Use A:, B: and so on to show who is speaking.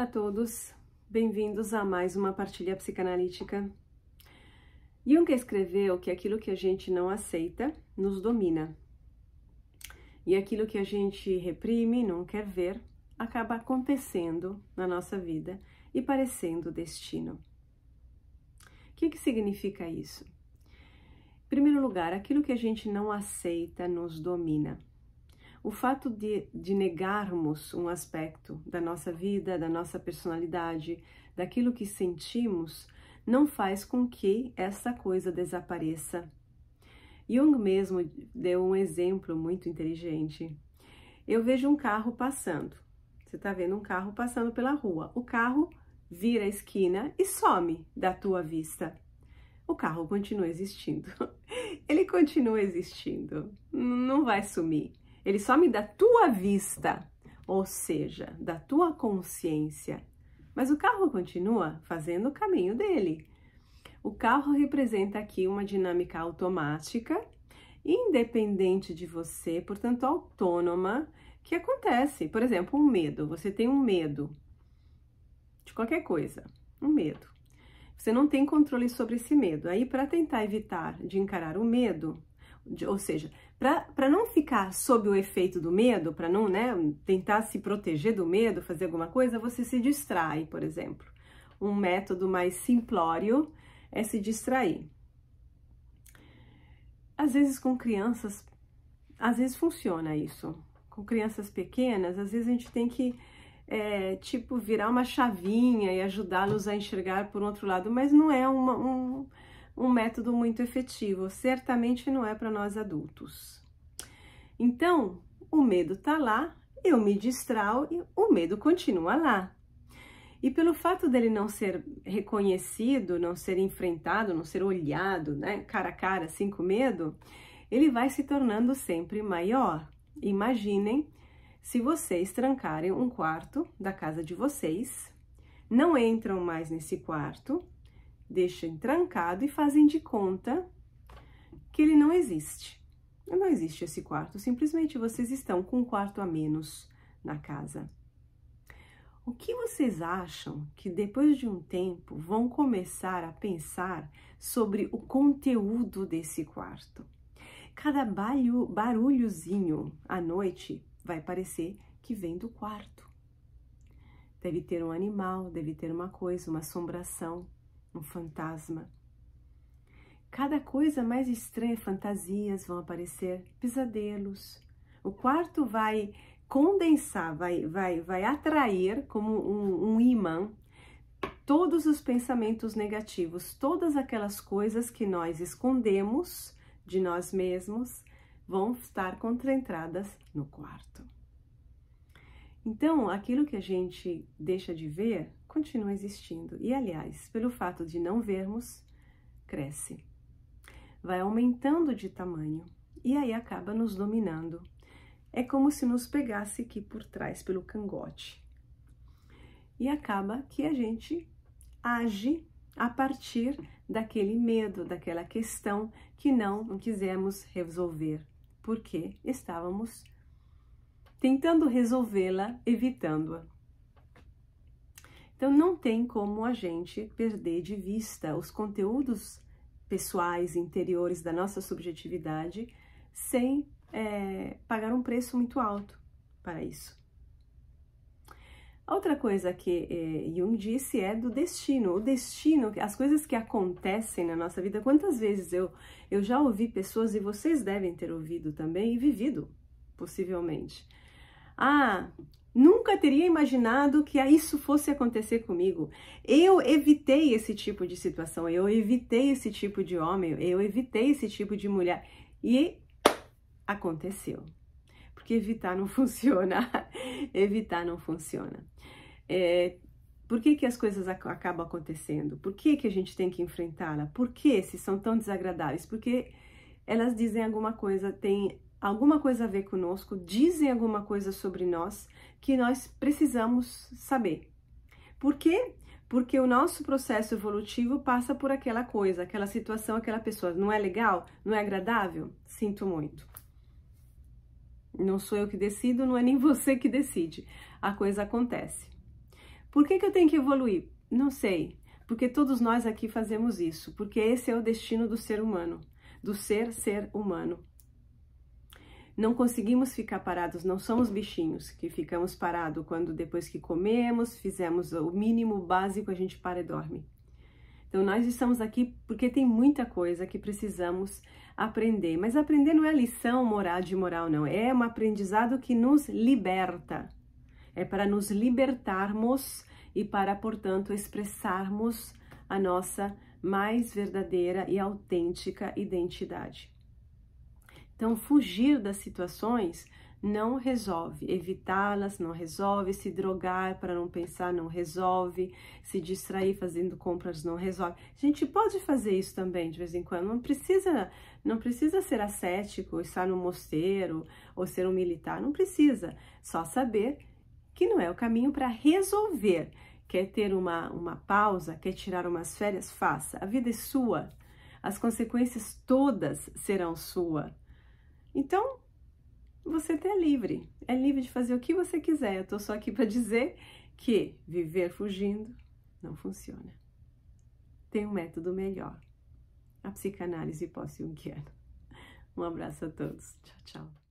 A: a todos, bem-vindos a mais uma partilha psicanalítica. Jung escreveu que aquilo que a gente não aceita nos domina. E aquilo que a gente reprime, não quer ver, acaba acontecendo na nossa vida e parecendo destino. O que significa isso? Em primeiro lugar, aquilo que a gente não aceita nos domina. O fato de negarmos um aspecto da nossa vida, da nossa personalidade, daquilo que sentimos, não faz com que essa coisa desapareça. Jung mesmo deu um exemplo muito inteligente. Eu vejo um carro passando. Você está vendo um carro passando pela rua. O carro vira a esquina e some da tua vista. O carro continua existindo. Ele continua existindo. Não vai sumir. Ele some da tua vista, ou seja, da tua consciência. Mas o carro continua fazendo o caminho dele. O carro representa aqui uma dinâmica automática, independente de você, portanto autônoma, que acontece. Por exemplo, um medo. Você tem um medo de qualquer coisa, um medo. Você não tem controle sobre esse medo. Aí, para tentar evitar de encarar o medo, ou seja, para não ficar sob o efeito do medo, para não, tentar se proteger do medo, fazer alguma coisa, você se distrai, por exemplo. Um método mais simplório é se distrair. Às vezes com crianças, às vezes funciona isso. Com crianças pequenas, às vezes a gente tem que, virar uma chavinha e ajudá-los a enxergar por outro lado, mas não é um método muito efetivo, certamente não é para nós adultos. Então, o medo tá lá, eu me distrao e o medo continua lá. E pelo fato dele não ser reconhecido, não ser enfrentado, não ser olhado, cara a cara, assim, com medo, ele vai se tornando sempre maior. Imaginem se vocês trancarem um quarto da casa de vocês, não entram mais nesse quarto, deixam trancado e fazem de conta que ele não existe. Não existe esse quarto, simplesmente vocês estão com um quarto a menos na casa. O que vocês acham que depois de um tempo vão começar a pensar sobre o conteúdo desse quarto? Cada barulhozinho à noite vai parecer que vem do quarto. Deve ter um animal, deve ter uma coisa, uma assombração, um fantasma. Cada coisa mais estranha, fantasias vão aparecer, pesadelos. O quarto vai condensar, vai atrair como um imã todos os pensamentos negativos, todas aquelas coisas que nós escondemos de nós mesmos vão estar concentradas no quarto. Então, aquilo que a gente deixa de ver continua existindo. E, aliás, pelo fato de não vermos, cresce. Vai aumentando de tamanho e aí acaba nos dominando. É como se nos pegasse aqui por trás, pelo cangote. E acaba que a gente age a partir daquele medo, daquela questão que não quisemos resolver, porque estávamos tentando resolvê-la, evitando-a. Então, não tem como a gente perder de vista os conteúdos pessoais, interiores da nossa subjetividade, sem pagar um preço muito alto para isso. Outra coisa que Jung disse é do destino. O destino, as coisas que acontecem na nossa vida, quantas vezes eu já ouvi pessoas, e vocês devem ter ouvido também e vivido, possivelmente. Ah, nunca teria imaginado que isso fosse acontecer comigo. Eu evitei esse tipo de situação, eu evitei esse tipo de homem, eu evitei esse tipo de mulher. E aconteceu. Porque evitar não funciona. Evitar não funciona. Por que as coisas acabam acontecendo? Por que a gente tem que enfrentá-la? Por que se são tão desagradáveis? Porque elas dizem alguma coisa, têm alguma coisa a ver conosco, dizem alguma coisa sobre nós que nós precisamos saber. Por quê? Porque o nosso processo evolutivo passa por aquela coisa, aquela situação, aquela pessoa. Não é legal? Não é agradável? Sinto muito. Não sou eu que decido, não é nem você que decide. A coisa acontece. Por que eu tenho que evoluir? Não sei, porque todos nós aqui fazemos isso, porque esse é o destino do ser humano, do ser humano. Não conseguimos ficar parados, não somos bichinhos que ficamos parados quando depois que comemos, fizemos o mínimo básico, a gente para e dorme. Então nós estamos aqui porque tem muita coisa que precisamos aprender, mas aprender não é lição moral de moral, não, é um aprendizado que nos liberta, é para nos libertarmos e para, portanto, expressarmos a nossa mais verdadeira e autêntica identidade. Então, fugir das situações não resolve, evitá-las não resolve, se drogar para não pensar não resolve, se distrair fazendo compras não resolve. A gente pode fazer isso também de vez em quando, não precisa ser ascético, estar no mosteiro ou ser um militar, não precisa, só saber que não é o caminho para resolver. Quer ter uma pausa, quer tirar umas férias, faça, a vida é sua, as consequências todas serão suas. Então, você é livre de fazer o que você quiser. Eu estou só aqui para dizer que viver fugindo não funciona. Tem um método melhor, a psicanálise pós-junguiana. Um abraço a todos. Tchau, tchau.